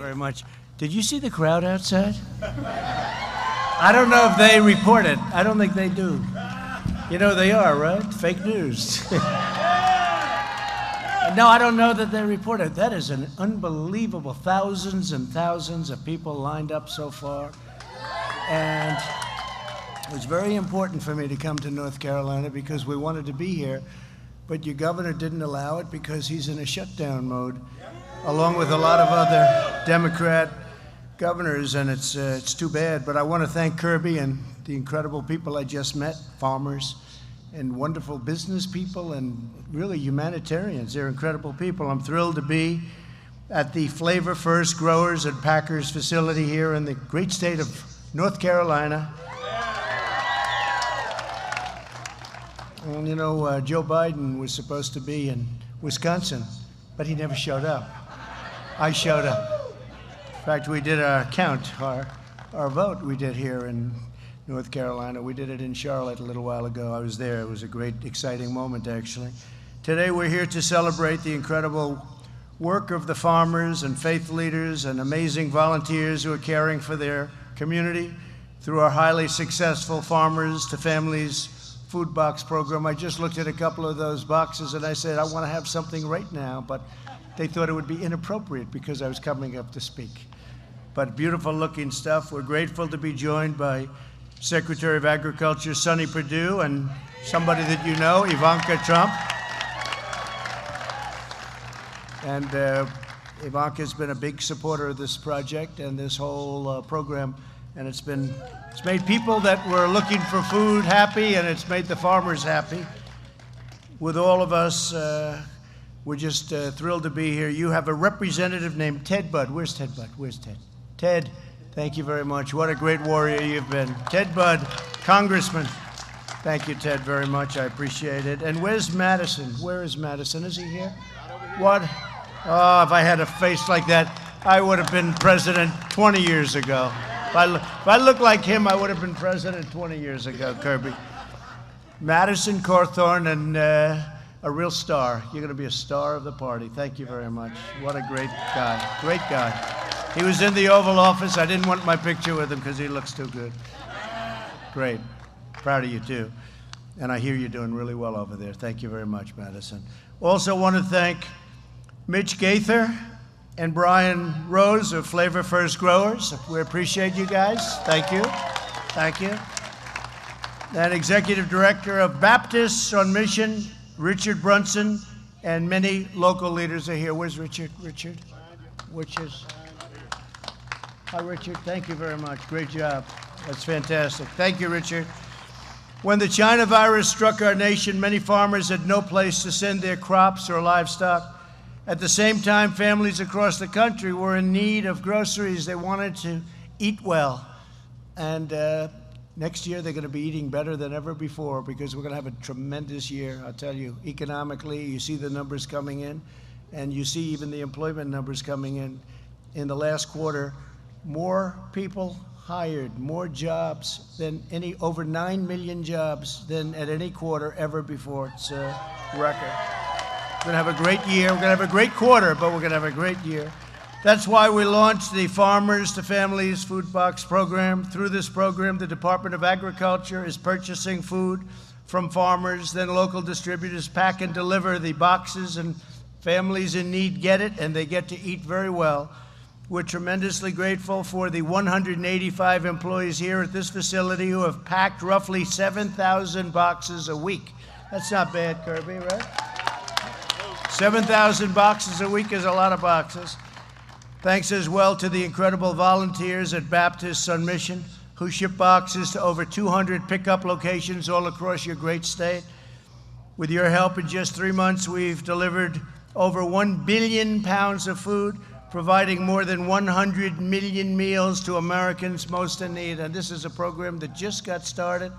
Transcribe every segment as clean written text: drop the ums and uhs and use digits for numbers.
very much. Did you see the crowd outside? I don't know if they report it. I don't think they do. You know they are, right? Fake news. No, I don't know that they report it. That is an unbelievable, thousands and thousands of people lined up so far. And it was very important for me to come to North Carolina because we wanted to be here, but your governor didn't allow it because he's in a shutdown mode, along with a lot of other Democrat governors, and it's too bad. But I want to thank Kirby and the incredible people I just met, farmers and wonderful business people and really humanitarians. They're incredible people. I'm thrilled to be at the Flavor First Growers and Packers facility here in the great state of North Carolina. And you know, Joe Biden was supposed to be in Wisconsin, but he never showed up. I showed up. In fact, we did our count, our vote we did here in North Carolina. We did it in Charlotte a little while ago. I was there. It was a great, exciting moment, actually. Today, we're here to celebrate the incredible work of the farmers and faith leaders and amazing volunteers who are caring for their community through our highly successful Farmers to Families food box program. I just looked at a couple of those boxes and I said, I want to have something right now, but they thought it would be inappropriate because I was coming up to speak. But beautiful looking stuff. We're grateful to be joined by Secretary of Agriculture Sonny Perdue and somebody that you know, Ivanka Trump. And Ivanka's been a big supporter of this project and this whole program, and it's made people that were looking for food happy, and it's made the farmers happy. With all of us, we're just thrilled to be here. You have a representative named Ted Budd. Where's Ted Budd? Where's Ted? Ted, thank you very much. What a great warrior you've been. Ted Budd, Congressman. Thank you, Ted, very much. I appreciate it. And where's Madison? Where is Madison? Is he here? What? Oh, if I had a face like that, I would have been president 20 years ago. If I looked like him, I would have been president 20 years ago, Kirby. Madison Cawthorn, and a real star. You're going to be a star of the party. Thank you very much. What a great guy. Great guy. He was in the Oval Office. I didn't want my picture with him because he looks too good. Great. Proud of you, too. And I hear you're doing really well over there. Thank you very much, Madison. Also want to thank Mitch Gaither and Brian Rose of Flavor First Growers. We appreciate you guys. Thank you. Thank you. And Executive Director of Baptists on Mission, Richard Brunson, and many local leaders are here. Where's Richard? Richard? Which is? Hi, Richard. Thank you very much. Great job. That's fantastic. Thank you, Richard. When the China virus struck our nation, many farmers had no place to send their crops or livestock. At the same time, families across the country were in need of groceries. They wanted to eat well. And next year, they're going to be eating better than ever before because we're going to have a tremendous year, I'll tell you. Economically, you see the numbers coming in, and you see even the employment numbers coming in. In the last quarter, more people hired, more jobs than over 9 million jobs than at any quarter ever before. It's a record. We're going to have a great year. We're going to have a great quarter, but we're going to have a great year. That's why we launched the Farmers to Families Food Box Program. Through this program, the Department of Agriculture is purchasing food from farmers, then local distributors pack and deliver the boxes, and families in need get it, and they get to eat very well. We're tremendously grateful for the 185 employees here at this facility who have packed roughly 7,000 boxes a week. That's not bad, Kirby, right? 7,000 boxes a week is a lot of boxes. Thanks as well to the incredible volunteers at Baptists on Mission who ship boxes to over 200 pickup locations all across your great state. With your help, in just 3 months, we've delivered over 1 billion pounds of food, providing more than 100 million meals to Americans most in need. And this is a program that just got started,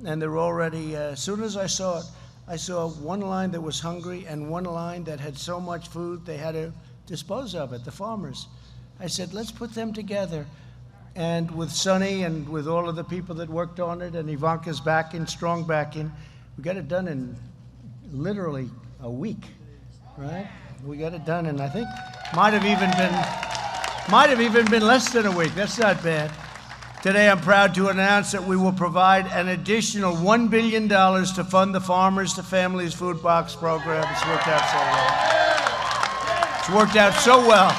and they're already, as soon as I saw it, I saw one line that was hungry and one line that had so much food they had to dispose of it, the farmers. I said, let's put them together. And with Sonny and with all of the people that worked on it, and Ivanka's backing, strong backing, we got it done in literally a week, right? We got it done, and I think might have Might have even been less than a week. That's not bad. Today, I'm proud to announce that we will provide an additional $1 billion to fund the Farmers to Families Food Box program. It's worked out so well. It's worked out so well.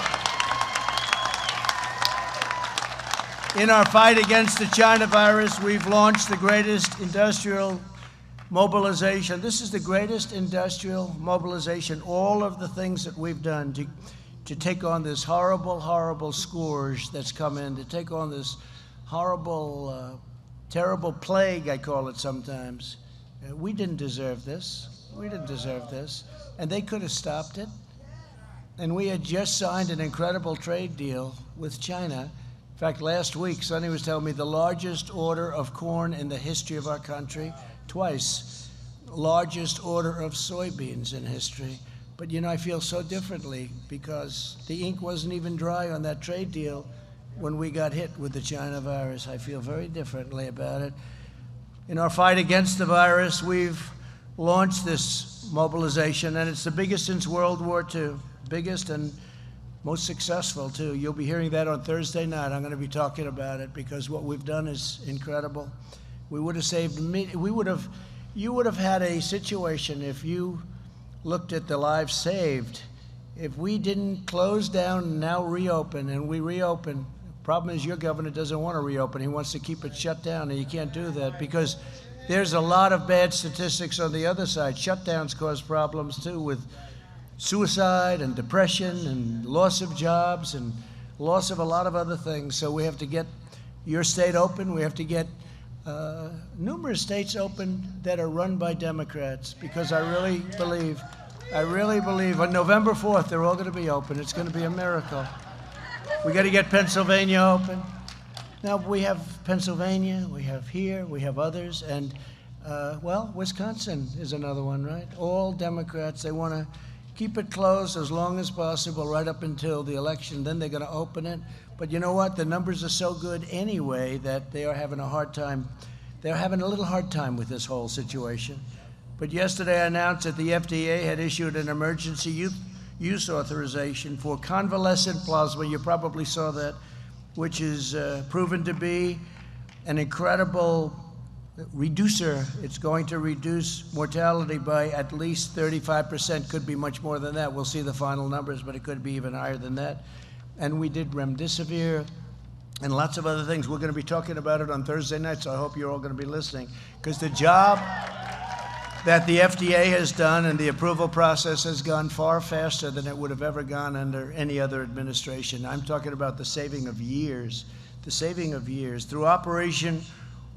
In our fight against the China virus, we've launched the greatest industrial mobilization. This is the greatest industrial mobilization. All of the things that we've done to take on this horrible, horrible scourge that's come in, to take on this horrible, terrible plague, I call it sometimes. We didn't deserve this. We didn't deserve this. And they could have stopped it. And we had just signed an incredible trade deal with China. In fact, last week, Sonny was telling me the largest order of corn in the history of our country, twice. Largest order of soybeans in history. But you know, I feel so differently because the ink wasn't even dry on that trade deal when we got hit with the China virus. I feel very differently about it. In our fight against the virus, we've launched this mobilization, and it's the biggest since World War II. Biggest and most successful, too. You'll be hearing that on Thursday night. I'm going to be talking about it because what we've done is incredible. We would have saved, you would have had a situation if you looked at the lives saved. If we didn't close down and now reopen, and we reopen, the problem is your governor doesn't want to reopen. He wants to keep it shut down, and you can't do that because there's a lot of bad statistics on the other side. Shutdowns cause problems, too, with suicide and depression and loss of jobs and loss of a lot of other things. So we have to get your state open. We have to get numerous states open that are run by Democrats because I really believe on November 4th, they're all going to be open. It's going to be a miracle. We got to get Pennsylvania open. Now, we have Pennsylvania, we have here, we have others, and, well, Wisconsin is another one, right? All Democrats, they want to keep it closed as long as possible right up until the election. Then they're going to open it. But you know what? The numbers are so good anyway that they are having a hard time. They're having a little hard time with this whole situation. But yesterday I announced that the FDA had issued an emergency use authorization for convalescent plasma. You probably saw that, which is proven to be an incredible reducer. It's going to reduce mortality by at least 35%, could be much more than that. We'll see the final numbers, but it could be even higher than that. And we did remdesivir and lots of other things. We're going to be talking about it on Thursday night, so I hope you're all going to be listening. Because the job that the FDA has done and the approval process has gone far faster than it would have ever gone under any other administration. I'm talking about the saving of years, the saving of years. Through Operation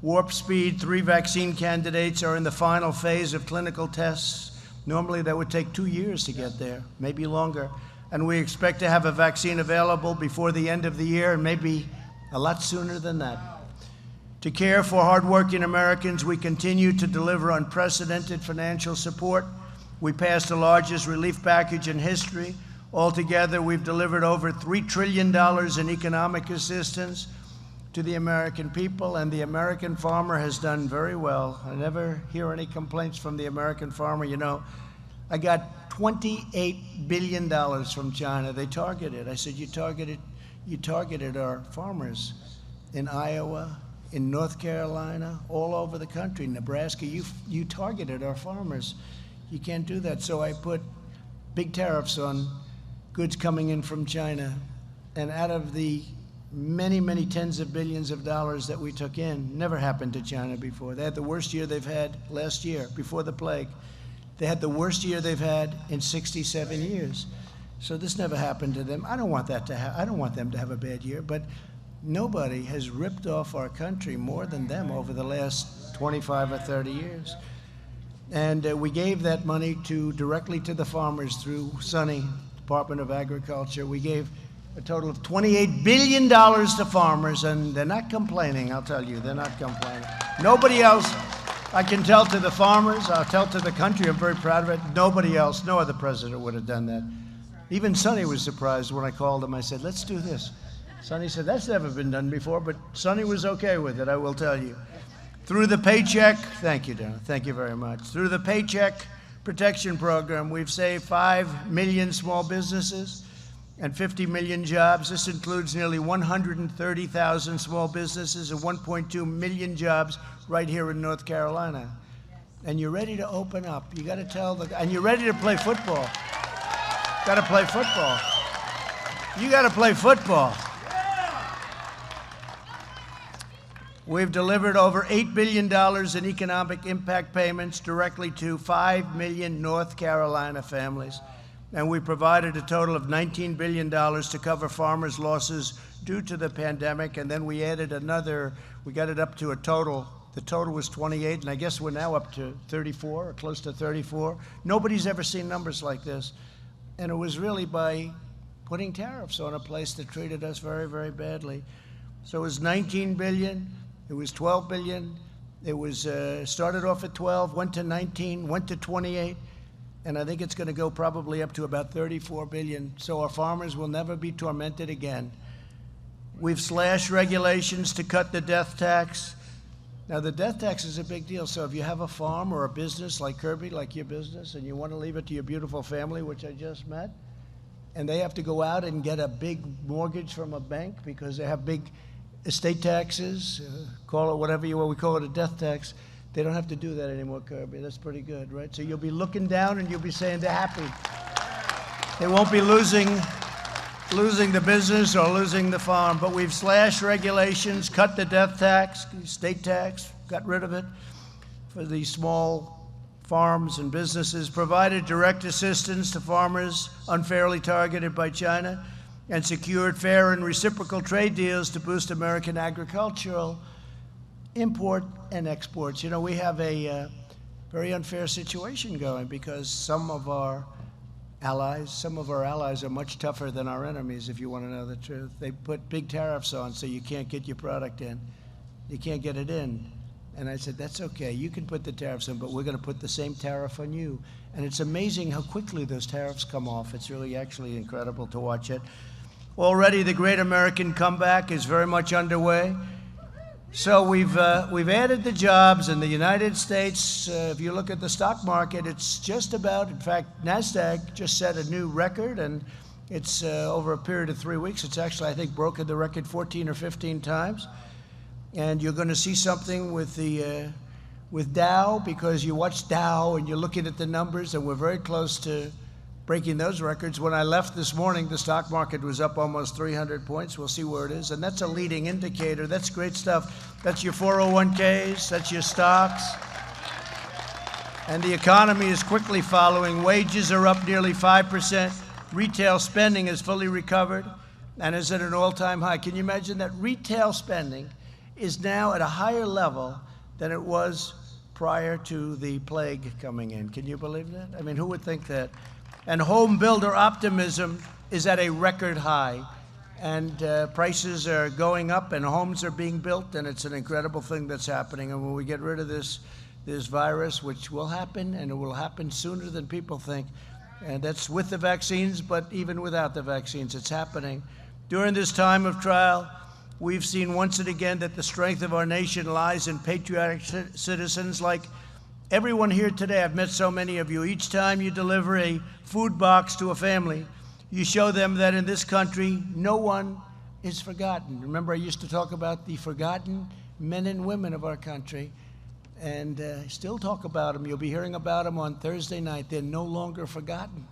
Warp Speed, 3 vaccine candidates are in the final phase of clinical tests. Normally that would take 2 years to get there, maybe longer. And we expect to have a vaccine available before the end of the year and maybe a lot sooner than that. To care for hardworking Americans, we continue to deliver unprecedented financial support. We passed the largest relief package in history. Altogether, we've delivered over $3 trillion in economic assistance to the American people, and the American farmer has done very well. I never hear any complaints from the American farmer. You know, I got $28 billion from China. They targeted. I said, you targeted our farmers in Iowa, in North Carolina, all over the country, Nebraska. You targeted our farmers. You can't do that. So I put big tariffs on goods coming in from China. And out of the many, many tens of billions of dollars that we took in, never happened to China before. They had the worst year they've had last year, before the plague. They had the worst year they've had in 67 years. So this never happened to them. I don't want that to I don't want them to have a bad year, but nobody has ripped off our country more than them over the last 25 or 30 years. And we gave that money directly to the farmers through Sonny, Department of Agriculture. We gave a total of $28 billion to farmers, and they're not complaining, I'll tell you, they're not complaining. Nobody else, I can tell to the farmers, I'll tell to the country, I'm very proud of it, nobody else, no other president would have done that. Even Sonny was surprised when I called him. I said, let's do this. Sonny said, that's never been done before, but Sonny was okay with it, I will tell you. Through the Paycheck, thank you, Dana, thank you very much. Through the Paycheck Protection Program, we've saved 5 million small businesses. and 50 million jobs. This includes nearly 130,000 small businesses and 1.2 million jobs right here in North Carolina. And you're ready to open up. You got to tell and you're ready to play football. Got to play football. You got to play football. We've delivered over $8 billion in economic impact payments directly to 5 million North Carolina families. And we provided a total of $19 billion to cover farmers' losses due to the pandemic. And then we added another, we got it up to a total. The total was 28, and I guess we're now up to 34, or close to 34. Nobody's ever seen numbers like this. And it was really by putting tariffs on a place that treated us very, very badly. So it was 19 billion, it was 12 billion, it was started off at 12, went to 19, went to 28, and I think it's going to go probably up to about 34 billion. So our farmers will never be tormented again. We've slashed regulations to cut the death tax. Now, the death tax is a big deal. So if you have a farm or a business like Kirby, like your business, and you want to leave it to your beautiful family, which I just met, and they have to go out and get a big mortgage from a bank because they have big estate taxes, call it whatever we call it a death tax, they don't have to do that anymore, Kirby. That's pretty good, right? So you'll be looking down and you'll be saying they're happy. They won't be losing the business or losing the farm. But we've slashed regulations, cut the death tax, state tax, got rid of it for these small farms and businesses, provided direct assistance to farmers unfairly targeted by China, and secured fair and reciprocal trade deals to boost American agricultural import and exports. You know, we have a very unfair situation going because some of our allies are much tougher than our enemies, if you want to know the truth. They put big tariffs on so you can't get your product in. You can't get it in. And I said, that's okay, you can put the tariffs in, but we're going to put the same tariff on you. And it's amazing how quickly those tariffs come off. It's really actually incredible to watch it. Already the great American comeback is very much underway. So we've added the jobs in the United States. If you look at the stock market, it's just about, in fact, NASDAQ just set a new record, and it's over a period of 3 weeks. It's actually, I think, broken the record 14 or 15 times. And you're going to see something with Dow, because you watch Dow and you're looking at the numbers, and we're very close to breaking those records. When I left this morning, the stock market was up almost 300 points. We'll see where it is. And that's a leading indicator. That's great stuff. That's your 401ks. That's your stocks. And the economy is quickly following. Wages are up nearly 5%. Retail spending is fully recovered and is at an all-time high. Can you imagine that retail spending is now at a higher level than it was prior to the plague coming in? Can you believe that? I mean, who would think that? And home builder optimism is at a record high. And prices are going up and homes are being built, and it's an incredible thing that's happening. And when we get rid of this virus, which will happen, and it will happen sooner than people think, and that's with the vaccines, but even without the vaccines, it's happening. During this time of trial, we've seen once and again that the strength of our nation lies in patriotic citizens like everyone here today. I've met so many of you. Each time you deliver a food box to a family, you show them that in this country, no one is forgotten. Remember, I used to talk about the forgotten men and women of our country, and still talk about them. You'll be hearing about them on Thursday night. They're no longer forgotten.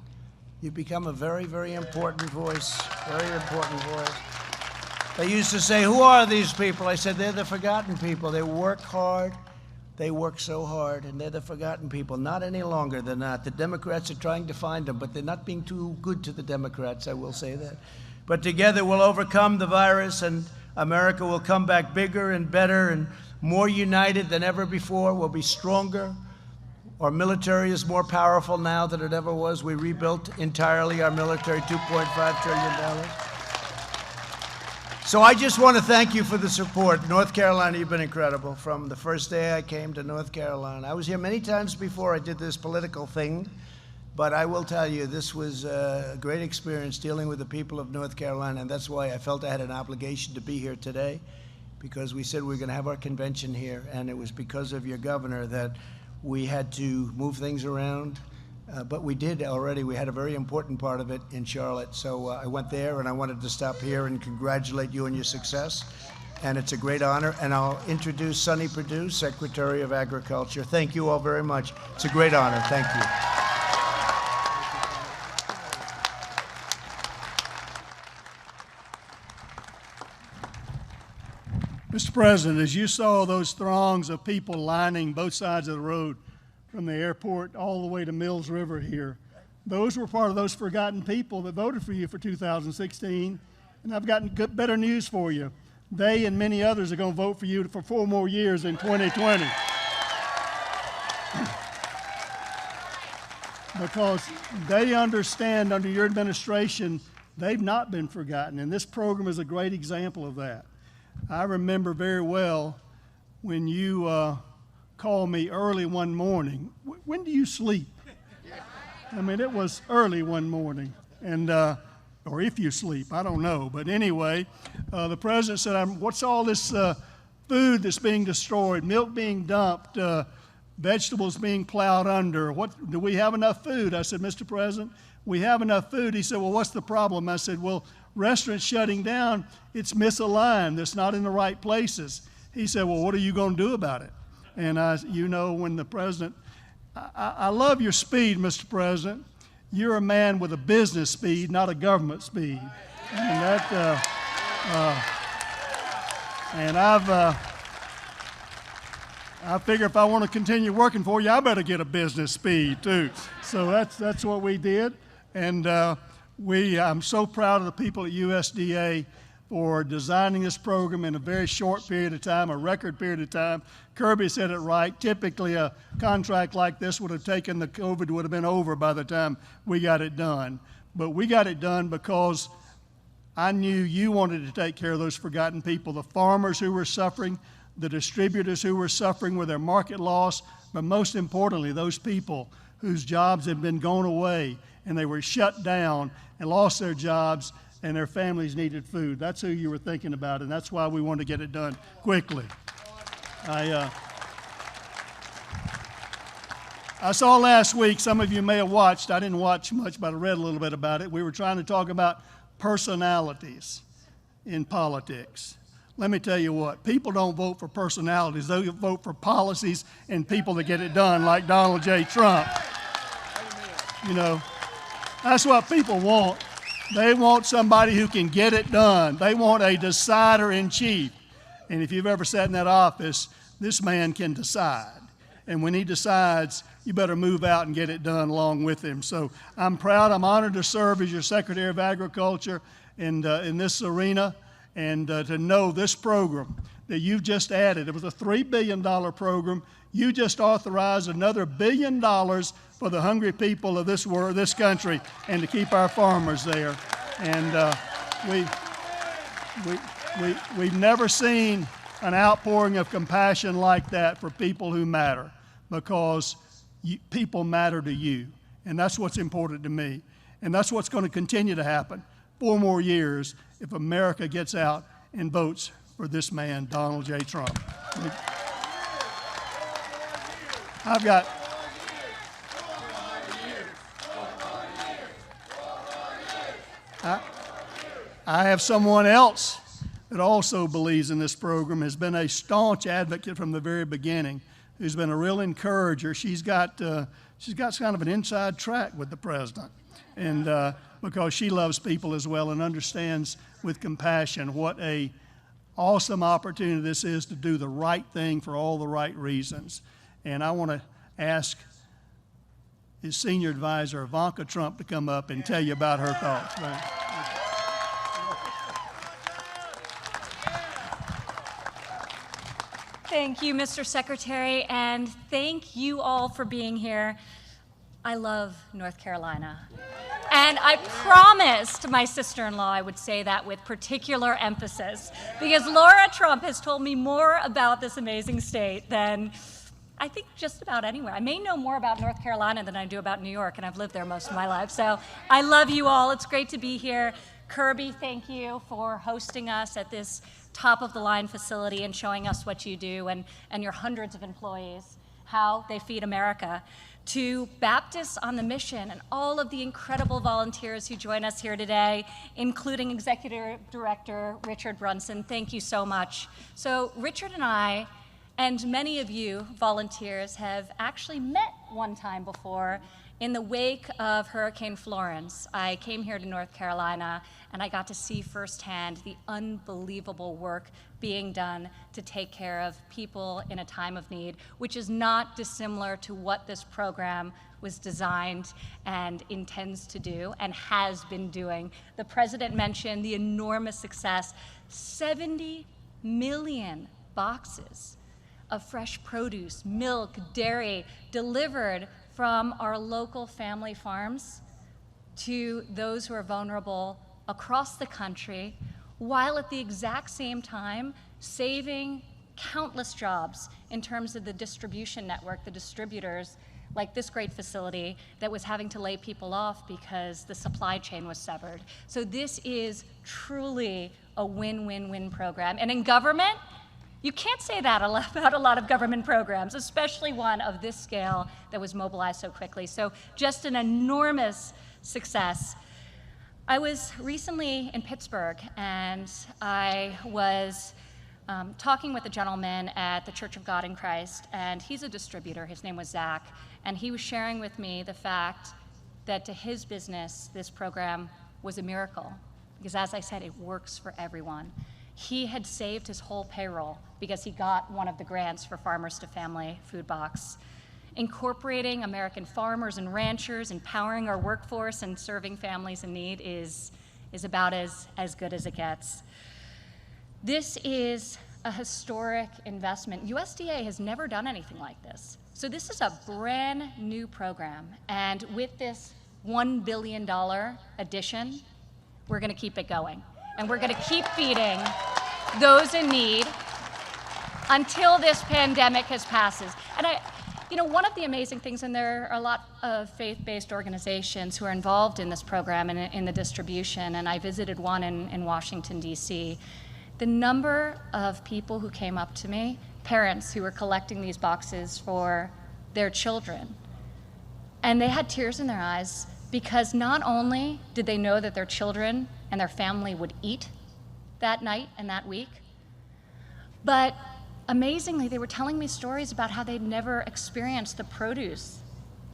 You've become a very, very important voice, very important voice. They used to say, who are these people? I said, they're the forgotten people. They work hard. They work so hard, and they're the forgotten people. Not any longer, they're not. The Democrats are trying to find them, but they're not being too good to the Democrats, I will say that. But together we'll overcome the virus, and America will come back bigger and better and more united than ever before. We'll be stronger. Our military is more powerful now than it ever was. We rebuilt entirely our military, $2.5 trillion. So I just want to thank you for the support. North Carolina, you've been incredible. From the first day I came to North Carolina. I was here many times before I did this political thing, but I will tell you, this was a great experience dealing with the people of North Carolina, and that's why I felt I had an obligation to be here today, because we said we were going to have our convention here, and it was because of your governor that we had to move things around. But we did already. We had a very important part of it in Charlotte. So I went there, and I wanted to stop here and congratulate you on your success. And it's a great honor. And I'll introduce Sonny Perdue, Secretary of Agriculture. Thank you all very much. It's a great honor. Thank you. Mr. President, as you saw those throngs of people lining both sides of the road from the airport all the way to Mills River here, those were part of those forgotten people that voted for you for 2016. And I've got better news for you. They and many others are going to vote for you for 4 more years in 2020. Because they understand under your administration, they've not been forgotten. And this program is a great example of that. I remember very well when you called me early one morning. When do you sleep? I mean, it was early one morning, and or if you sleep, I don't know. But anyway, the president said, what's all this food that's being destroyed, milk being dumped, vegetables being plowed under? Do we have enough food? I said, Mr. President, we have enough food. He said, well, what's the problem? I said, well, restaurants shutting down, it's misaligned. It's not in the right places. He said, well, what are you going to do about it? And when the president, I love your speed, Mr. President. You're a man with a business speed, not a government speed. And that, I figure if I want to continue working for you, I better get a business speed too. So that's what we did. And I'm so proud of the people at USDA for designing this program in a very short period of time, a record period of time. Kirby said it right. Typically, a contract like this would have taken, the COVID would have been over by the time we got it done. But we got it done because I knew you wanted to take care of those forgotten people, the farmers who were suffering, the distributors who were suffering with their market loss, but most importantly, those people whose jobs had been gone away and they were shut down and lost their jobs and their families needed food. That's who you were thinking about, and that's why we wanted to get it done quickly. I saw last week, some of you may have watched, I didn't watch much, but I read a little bit about it. We were trying to talk about personalities in politics. Let me tell you what, people don't vote for personalities, they vote for policies and people that get it done, like Donald J. Trump. You know, that's what people want. They want somebody who can get it done. They want a decider-in-chief. And if you've ever sat in that office, this man can decide. And when he decides, you better move out and get it done along with him. So I'm proud, I'm honored to serve as your Secretary of Agriculture in this arena, and to know this program that you've just added. It was a $3 billion program. You just authorized another $1 billion for the hungry people of this world, this country, and to keep our farmers there. And we've never seen an outpouring of compassion like that for people who matter, because people matter to you. And that's what's important to me. And that's what's going to continue to happen 4 more years if America gets out and votes for this man, Donald J. Trump. I have someone else that also believes in this program, has been a staunch advocate from the very beginning, who's been a real encourager. She's got kind of an inside track with the president, and because she loves people as well and understands with compassion what a awesome opportunity this is to do the right thing for all the right reasons. And I want to ask his senior advisor, Ivanka Trump, to come up and tell you about her thoughts. Thank you, Mr. Secretary, and thank you all for being here. I love North Carolina. And I promised my sister-in-law I would say that with particular emphasis, because Laura Trump has told me more about this amazing state than I think just about anywhere. I may know more about North Carolina than I do about New York, and I've lived there most of my life. So I love you all. It's great to be here. Kirby, thank you for hosting us at this top-of-the-line facility and showing us what you do and your hundreds of employees. how they feed America, to Baptists on the Mission and all of the incredible volunteers who join us here today, including Executive Director Richard Brunson. Thank you so much. So Richard and I, and many of you volunteers, have actually met one time before in the wake of Hurricane Florence. I came here to North Carolina and I got to see firsthand the unbelievable work being done to take care of people in a time of need, which is not dissimilar to what this program was designed and intends to do and has been doing. The president mentioned the enormous success, 70 million boxes of fresh produce, milk, dairy delivered from our local family farms to those who are vulnerable across the country, while at the exact same time saving countless jobs in terms of the distribution network, the distributors, like this great facility that was having to lay people off because the supply chain was severed. So this is truly a win-win-win program. And in government, you can't say that about a lot of government programs, especially one of this scale that was mobilized so quickly. So just an enormous success. I was recently in Pittsburgh, and I was talking with a gentleman at the Church of God in Christ, and he's a distributor. His name was Zach, and he was sharing with me the fact that to his business, this program was a miracle, because as I said, it works for everyone. He had saved his whole payroll because he got one of the grants for Farmers to Family Food Box. Incorporating American farmers and ranchers, empowering our workforce, and serving families in need is about as good as it gets. This is a historic investment. USDA has never done anything like this. So this is a brand new program. And with this $1 billion addition, we're gonna keep it going. And we're gonna keep feeding those in need until this pandemic passes. And one of the amazing things, and there are a lot of faith-based organizations who are involved in this program and in the distribution, and I visited one in Washington, D.C. The number of people who came up to me, parents who were collecting these boxes for their children, and they had tears in their eyes because not only did they know that their children and their family would eat that night and that week, but amazingly, they were telling me stories about how they'd never experienced the produce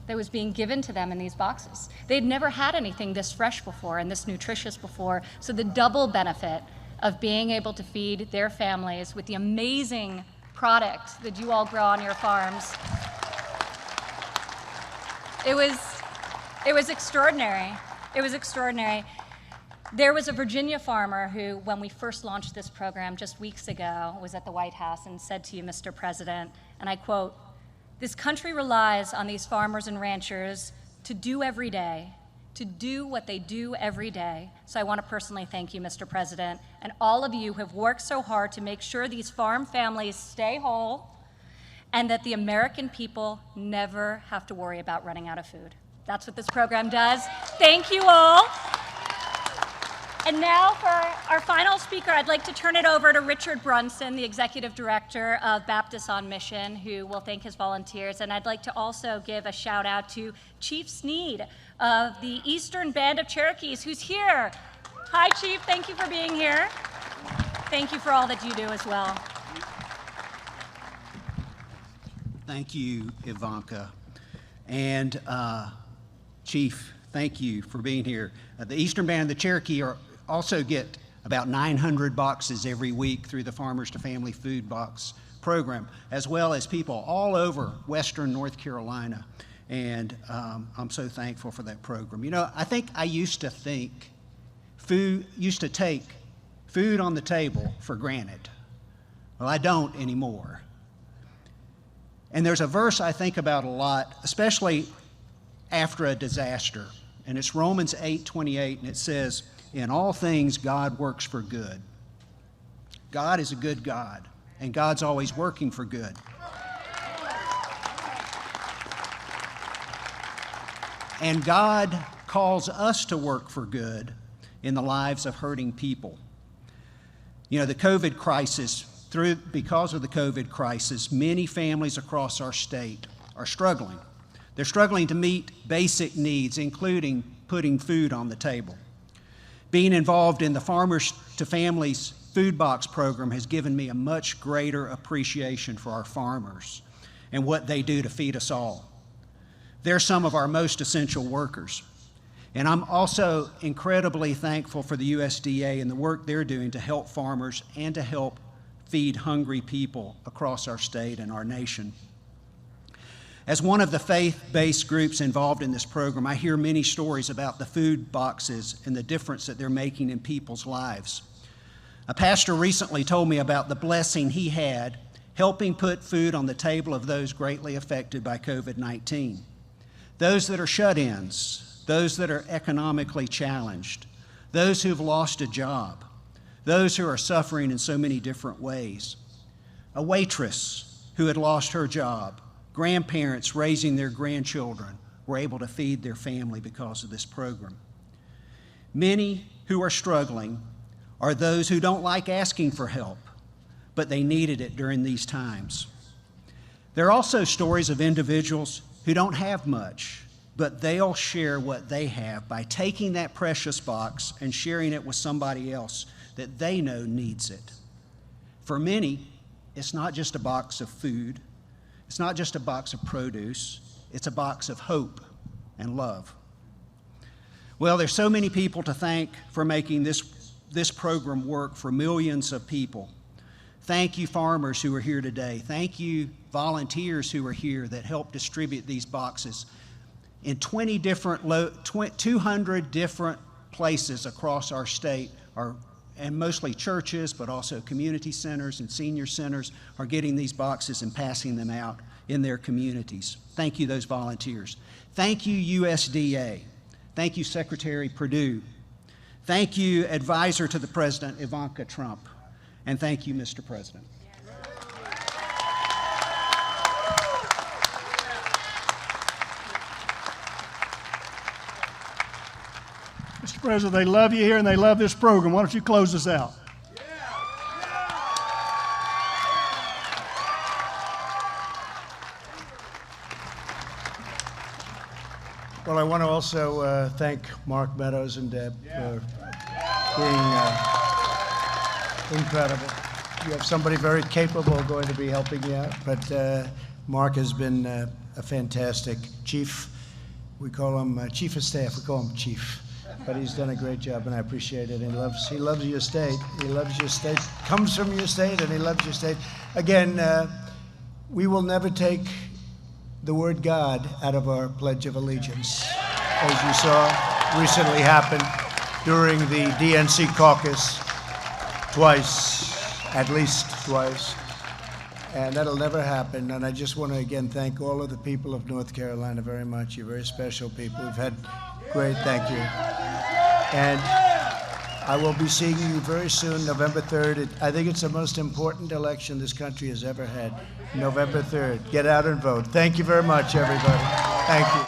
that was being given to them in these boxes. They'd never had anything this fresh before and this nutritious before, so the double benefit of being able to feed their families with the amazing product that you all grow on your farms, it was extraordinary. It was extraordinary. There was a Virginia farmer who, when we first launched this program just weeks ago, was at the White House and said to you, Mr. President, and I quote, "This country relies on these farmers and ranchers to do what they do every day. So I want to personally thank you, Mr. President, and all of you who have worked so hard to make sure these farm families stay whole and that the American people never have to worry about running out of food." That's what this program does. Thank you all. And now for our final speaker, I'd like to turn it over to Richard Brunson, the Executive Director of Baptists on Mission, who will thank his volunteers. And I'd like to also give a shout out to Chief Sneed of the Eastern Band of Cherokees, who's here. Hi, Chief, thank you for being here. Thank you for all that you do as well. Thank you, Ivanka. And Chief, thank you for being here. The Eastern Band of the Cherokee also get about 900 boxes every week through the Farmers to Family Food Box program, as well as people all over Western North Carolina. And I'm so thankful for that program. You know, I think I used to take food on the table for granted. Well, I don't anymore. And there's a verse I think about a lot, especially after a disaster. And it's Romans 8:28, and it says, "In all things, God works for good." God is a good God, and God's always working for good. And God calls us to work for good in the lives of hurting people. You know, the COVID crisis because of the COVID crisis, many families across our state are struggling. They're struggling to meet basic needs, including putting food on the table. Being involved in the Farmers to Families Food Box program has given me a much greater appreciation for our farmers and what they do to feed us all. They're some of our most essential workers. And I'm also incredibly thankful for the USDA and the work they're doing to help farmers and to help feed hungry people across our state and our nation. As one of the faith-based groups involved in this program, I hear many stories about the food boxes and the difference that they're making in people's lives. A pastor recently told me about the blessing he had helping put food on the table of those greatly affected by COVID-19. Those that are shut-ins, those that are economically challenged, those who've lost a job, those who are suffering in so many different ways. A waitress who had lost her job, grandparents raising their grandchildren were able to feed their family because of this program. Many who are struggling are those who don't like asking for help, but they needed it during these times. There are also stories of individuals who don't have much, but they'll share what they have by taking that precious box and sharing it with somebody else that they know needs it. For many, it's not just a box of food, it's not just a box of produce, it's a box of hope and love. Well, there's so many people to thank for making this program work for millions of people. Thank you, farmers who are here today. Thank you, volunteers who are here that help distribute these boxes in 200 different places across our state, and mostly churches, but also community centers and senior centers are getting these boxes and passing them out in their communities. Thank you, those volunteers. Thank you, USDA. Thank you, Secretary Perdue. Thank you, Advisor to the President, Ivanka Trump. And thank you, Mr. President. Mr. President, they love you here and they love this program. Why don't you close us out? Well, I want to also thank Mark Meadows and Deb for being incredible. You have somebody very capable going to be helping you out, but Mark has been a fantastic chief. We call him chief of staff. We call him chief, but he's done a great job, and I appreciate it. He loves your state. He loves your state. Comes from your state, and he loves your state. Again, we will never take the word God out of our Pledge of Allegiance, as you saw recently happen during the DNC caucus twice, at least twice, and that'll never happen. And I just want to again thank all of the people of North Carolina very much. You're very special people. We've had great, thank you. And I will be seeing you very soon, November 3rd. I think it's the most important election this country has ever had, November 3rd. Get out and vote. Thank you very much, everybody. Thank you.